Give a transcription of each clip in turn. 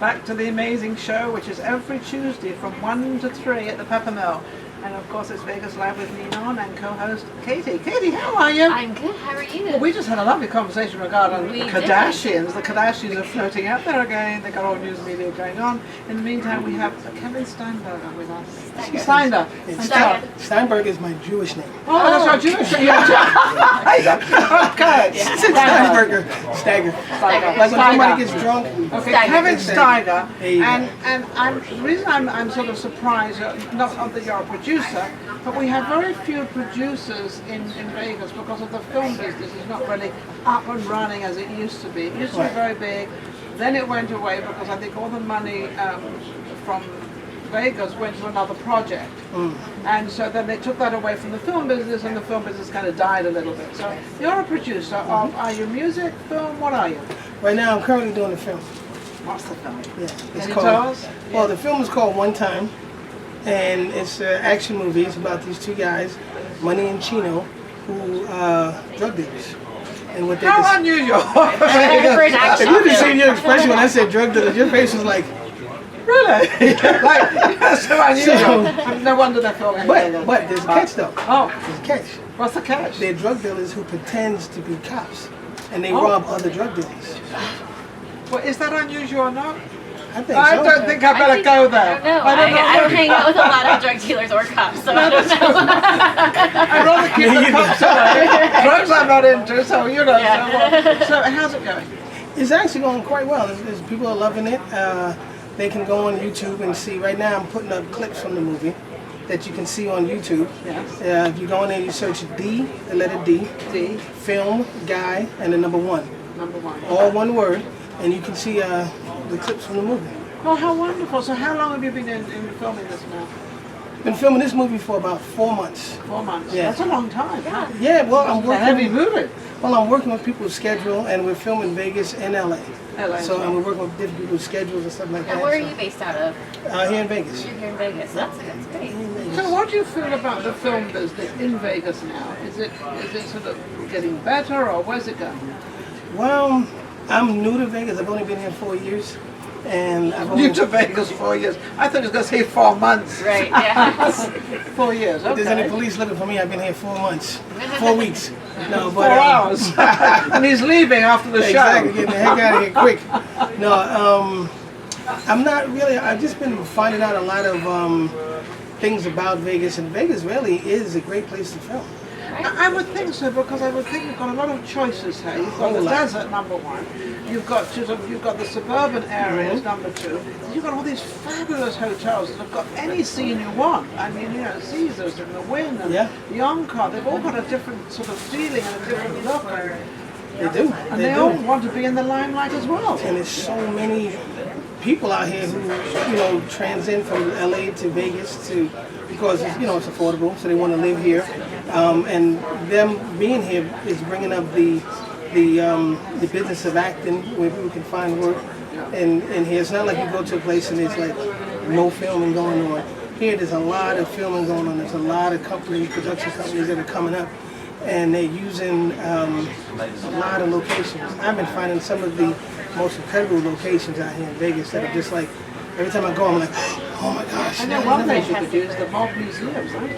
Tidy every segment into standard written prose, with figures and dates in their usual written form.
back to the amazing show, which is every Tuesday from 1 to 3 at the Peppermill. And of course it's Vegas Live with Ninon and co-host Katie. Katie, how are you? I'm good, how are you? Well, we just had a lovely conversation regarding the Kardashians. Did. The Kardashians are floating out there again. They've got all news media going on. In the meantime, we have Kevin Steinberger with us. Steinberg is my Jewish name. Oh, that's our Jewish name. Okay. Steinberger Stagger. Like when somebody gets drunk. Okay, Kevin Steiger. And the reason I'm sort of surprised, not that you're a producer, but we have very few producers in Vegas because of the film business is not really up and running as it used to be. It used to be very big, then it went away because I think all the money from Vegas went to another project. And so then they took that away from the film business and the film business kind of died a little bit. So you're a producer of, are you music, film, what are you? Right now I'm currently doing a film. What's the film? Yeah, it's called, well, the film is called One Time. And it's an action movie. It's about these two guys, Money and Chino, who drug dealers. And what they How unusual! If you didn't see your expression when I said drug dealers, your face was like, really? Like, that's so unusual. No wonder they're filming. But there's a catch though. Oh, there's a catch. What's the catch? They're drug dealers who pretends to be cops, and they rob other drug dealers. Well, is that unusual or not? I think I so. don't think I better go there. I don't hang out with a lot of drug dealers or cops, so I don't know. I'd rather keep the cops away. Drugs I'm not into, so you know. Yeah. So how's it going? It's actually going quite well. People are loving it. They can go on YouTube and see. Right now I'm putting up clips from the movie that you can see on YouTube. Yes. If you go in there, you search D, the letter D, film, guy, and the number 1. Number 1. All one word, and you can see the clips from the movie. Oh, how wonderful. So how long have you been in filming this now? Been filming this movie for about 4 months. 4 months? Yeah. That's a long time. Huh? Yeah, well, I'm working. It's a heavy movie. Well, I'm working with people's schedule, and we're filming Vegas and LA. So, and we're working with different people's schedules and stuff like that. And where are you based out of? Here in Vegas. You're here in Vegas. That's great. So what do you feel about the film business in Vegas now? Is it sort of getting better, or where's it going? Well, I'm new to Vegas. I've only been here 4 years. And I've New to Vegas 4 years. I thought you were going to say 4 months. Right, yeah. 4 years, okay. If there's any police looking for me, I've been here 4 months. 4 weeks. No, but 4 hours. And he's leaving after the show. Exactly, getting the heck out of here quick. No, I'm not really, I've just been finding out a lot of things about Vegas, and Vegas really is a great place to film. I would think so, because I would think you've got a lot of choices here. You've got the desert, number 1. You've got the suburban areas, number 2. You've got all these fabulous hotels that have got any scene you want. I mean, you know, Caesars and the Wynn and the Encore. They've all got a different sort of feeling and a different look. They do. And they all want to be in the limelight as well. And there's so many people out here who, you know, transcend from LA to Vegas because it's, you know, it's affordable, so they want to live here. And them being here is bringing up the business of acting, where people can find work. And here, it's not like you go to a place and there's like no filming going on. Here, there's a lot of filming going on. There's a lot of production companies that are coming up, and they're using a lot of locations. I've been finding some of the most incredible locations out here in Vegas that are just like, every time I go, I'm like, oh my gosh. And then one place you could do is the Mob Museums, right?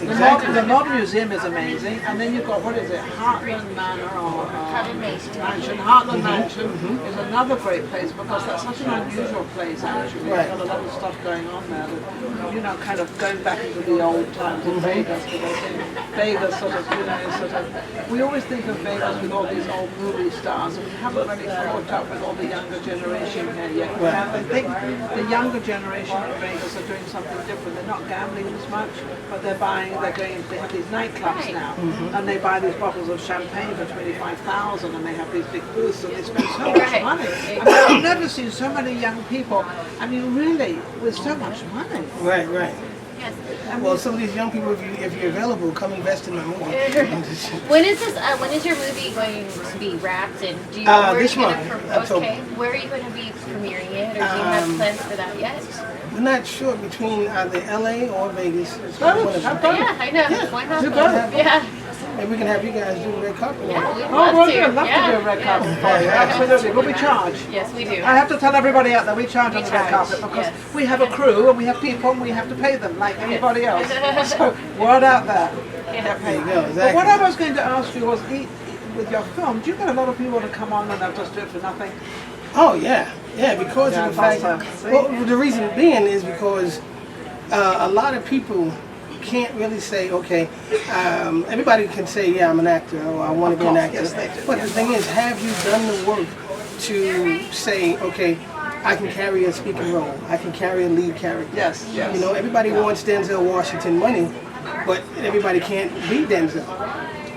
Exactly. The Mob Museum is amazing, and then you've got, what is it, Heartland Manor or Mansion. Heartland Mansion is another great place, because that's such an unusual place, actually. You've got a lot of stuff going on there that, you know, kind of going back into the old times of Vegas, because Vegas sort of, you know, we always think of Vegas with all these old movie stars, and we haven't really caught up with all the younger generation here yet. Right. I think the younger generation in Vegas are doing something different. They're not gambling as much, but they have these nightclubs now, and they buy these bottles of champagne for $25,000, and they have these big booths, and they spend so much money. I mean, I've never seen so many young people, I mean, really, with so much money. Right, right. Yes. Well, some of these young people, if you're available, come invest in my movie. When is this? When is your movie going to be wrapped? And do you? Where this are you month. Okay. Where are you going to be premiering it, or do you have plans for that yet? We're not sure between either LA or Vegas. Yeah, I know. Yeah. Why not? Do both. Yeah. maybe we can have you guys do the red carpet. Yeah, we'd Oh, love we'll to. do. Love to do a red carpet for you. Absolutely. Will we charge? Yes, we do. I have to tell everybody out that we charge on the red charge, carpet because yes. we have a crew and we have people and we have to pay them like anybody else. So word out there. There you go, But exactly. what I was going to ask you was, with your film, do you get a lot of people to come on and they'll just do it for nothing? Oh yeah, because of the fact. Well, the reason being is because a lot of people can't really say, okay, everybody can say, yeah, I'm an actor, or I want to be an actor. Yes, they do. But the thing is, have you done the work to say, okay, I can carry a speaking role, I can carry a lead character. Yes, yes. You know, everybody wants Denzel Washington money, but everybody can't be Denzel.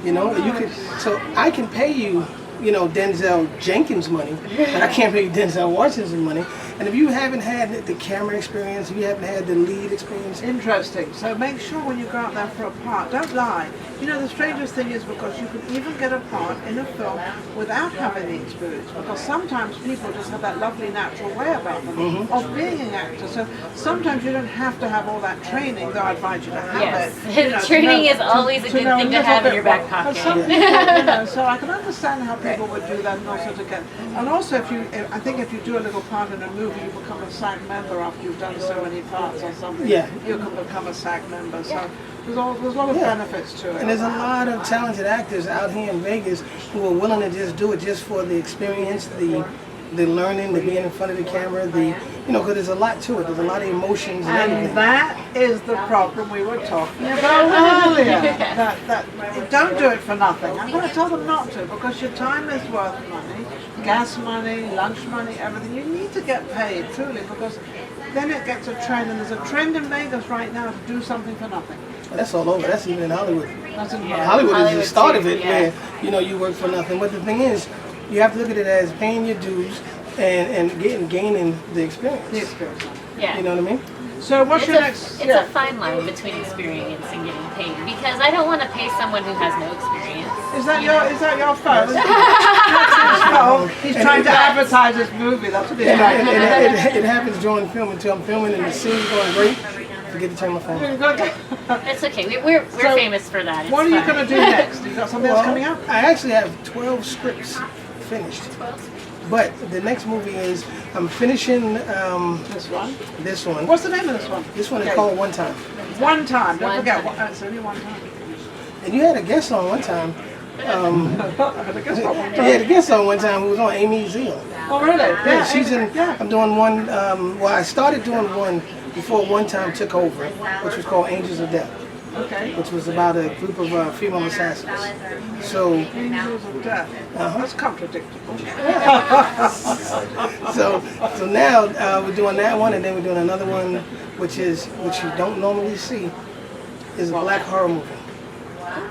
You know, you could. So I can pay you, you know, Denzel Jenkins money, but I can't pay you Denzel Washington money. And if you haven't had the camera experience, if you haven't had the lead experience, Interesting. So make sure when you go out there for a part, don't lie. You know, the strangest thing is because you can even get a part in a film without having the experience. Because sometimes people just have that lovely natural way about them of being an actor. So sometimes you don't have to have all that training, though I advise you to have Yes. it. You know, Training to is always a good know thing to little have in bit your back more. pocket. But some people, you know, so I can understand how people would do that, and also to get. And also, I think if you do a little part in a movie, you become a SAG member after you've done so many parts or something. Yeah. You can become a SAG member. So there's a lot of benefits to it. and there's a lot of talented actors out here in Vegas who are willing to just do it just for the experience, the learning, the being in front of the camera, you know, because there's a lot to it. There's a lot of emotions and everything. And that is the problem we were talking about earlier. that don't do it for nothing. I'm going to tell them not to because your time is worth money, gas money, lunch money, everything. You need to get paid truly because then it gets a trend, and there's a trend in Vegas right now to do something for nothing. That's all over. That's even in Hollywood. That's in Hollywood is the start of it, too, where you know you work for nothing. But the thing is, you have to look at it as paying your dues and gaining the experience. the experience. Yeah. You know what I mean? So what's It's your a, next? it's a fine line between experience and getting paid because I don't want to pay someone who has no experience. Is that your phone? That's his phone. He's trying to advertise his movie. That's what he's trying to do. It happens during film until I'm filming and the scene's going great. Forget to turn my phone. It's okay. We're So, famous for that. It's What are you fine. going to do next? You got something else coming up? I actually have 12 scripts finished. But the next movie is I'm finishing This one. this one. What's the name of this one? This one is Okay. called One Time. One Time. Don't One forget. Time. It's only one time. And you had a guest on one time. I had a guess what one You time. had a guest on one time who was on Amy Zeal. Oh really? Yeah, she's in. Yeah. I'm doing one. Well, I started doing one before One Time took over, which was called Angels of Death, Okay. which was about a group of female assassins. So, Angels of Death. That's contradictory. so now we're doing that one, and then we're doing another one, which you don't normally see, is a black horror movie.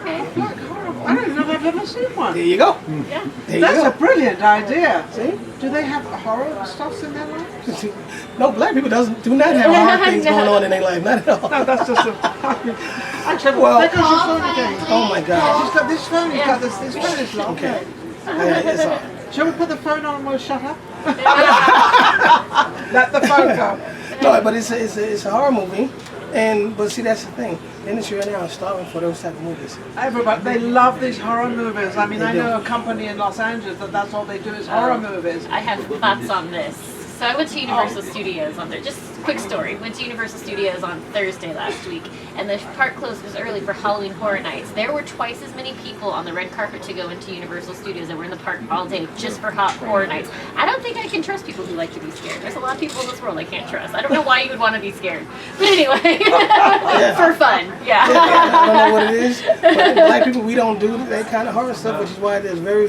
Okay. Black horror. I don't know if I've ever seen one. There you go. Yeah. There you That's go. a brilliant idea. See? Do they have horror stuff in their lives? No, black people do not have hard things going on in their life, not at all. No, that's just a. Actually, Well- there goes your phone again. Oh my gosh. She's got this phone. He's got this phone is locked. Okay. Yeah, it's all. Shall we put the phone on and we'll shut up? Let the phone go. No, but it's a horror movie, but see that's the thing. The industry right now is starving for those type of movies. Everybody, they love these horror movies. I mean, They I do. know a company in Los Angeles that's all they do is horror movies. I have thoughts on this. So I went to Universal Studios on there. Just a quick story. Went to Universal Studios on Thursday last week, and the park closed because early for Halloween Horror Nights. There were twice as many people on the red carpet to go into Universal Studios that were in the park all day just for horror nights. I don't think I can trust people who like to be scared. There's a lot of people in this world I can't trust. I don't know why you would want to be scared. But anyway, for fun, yeah. I don't know what it is, but black people, we don't do that kind of horror stuff, which is why there's very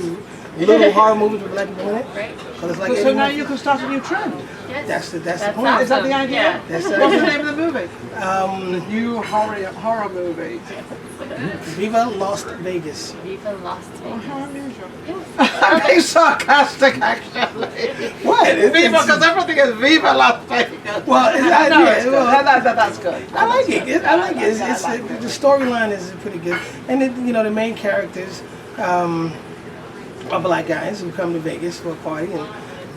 little horror movies with black people in it. Right. 'Cause it's like So now anyone- you can start a new trend. Yes. That's the point. Is that the awesome. idea? Yeah. That's What's the it. name of the movie? The new horror movie. Viva Las Vegas. Viva Las Vegas. How unusual. I'm being sarcastic, actually. What? Viva, because everything is Viva Las Vegas. Well, No, it's good. well, That's good. I like it. I like it. The storyline is pretty good, and the main characters are black guys who come to Vegas for a party, and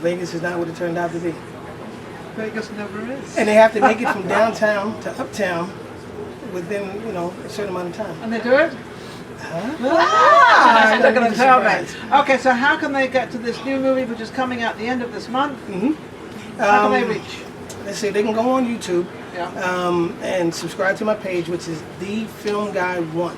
Vegas is not what it turned out to be. Vegas never is. And they have to make it from downtown to uptown within a certain amount of time. And they do it? They're going to tell me. Okay, so how can they get to this new movie which is coming out the end of this month? How can they reach? Let's see, they can go on YouTube Yeah. and subscribe to my page, which is The Film Guy 1.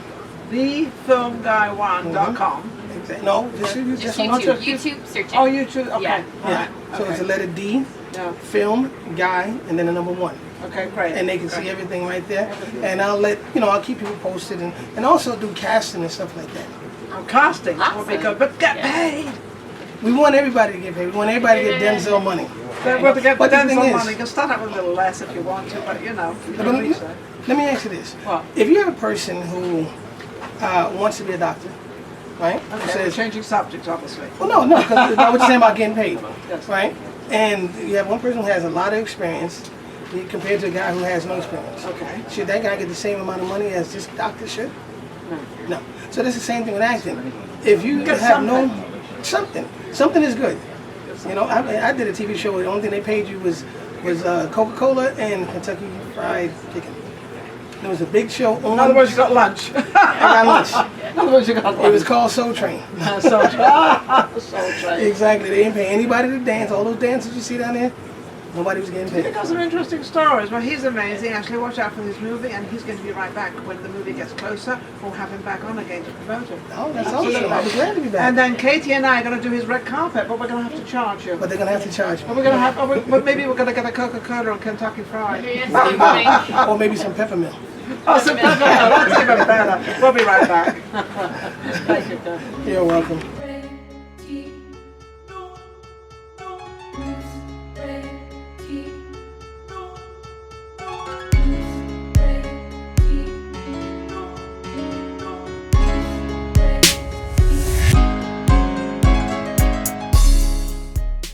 TheFilmGuy1.com. Exactly. No, just Just on YouTube. YouTube, search it. Oh, YouTube. Okay. Yeah. All right. So Okay. it's the letter D, Yeah. Film Guy, and then the number 1. Okay, great. And they can see everything right there. And I'll keep people posted and also do casting and stuff like that. Oh, casting will be good, but get paid. We want everybody to get paid. We want everybody to get Denzel money. Well, to get But the Denzel thing is- money, you can start out with a little less if you want to, but you know. You Let can me, research. let me ask you this. What? If you have a person who wants to be a doctor, right? Who Okay, we're says, changing subjects, obviously. well, no, because I was saying about getting paid, Yes. right? And you have one person who has a lot of experience compared to a guy who has no experience. Okay. Should that guy get the same amount of money as this doctor should? No. So that's the same thing with acting. If you Get have something is good. You know, I did a TV show where the only thing they paid you was Coca-Cola and Kentucky Fried Chicken. It was a big show on. In other words, you got lunch. I got lunch. In other words, you got lunch. It was called Soul Train. Soul Train. Exactly. They didn't pay anybody to dance. All those dances you see down there, nobody was getting He paid. got some interesting stories. Well, he's amazing. Actually, watch out for his movie, and he's going to be right back when the movie gets closer. We'll have him back on again to promote it. Oh, that's awesome. I was glad to be back. And then Katie and I are going to do his red carpet, but we're going to have to charge you. But they're gonna have to charge me. But we're going to have, but maybe we're going to get a Coca-Cola and Kentucky Fried. Yes, good point. Or maybe some peppermill. Oh, some That's even better. We'll be right back. Thank you, Kevin. You're welcome.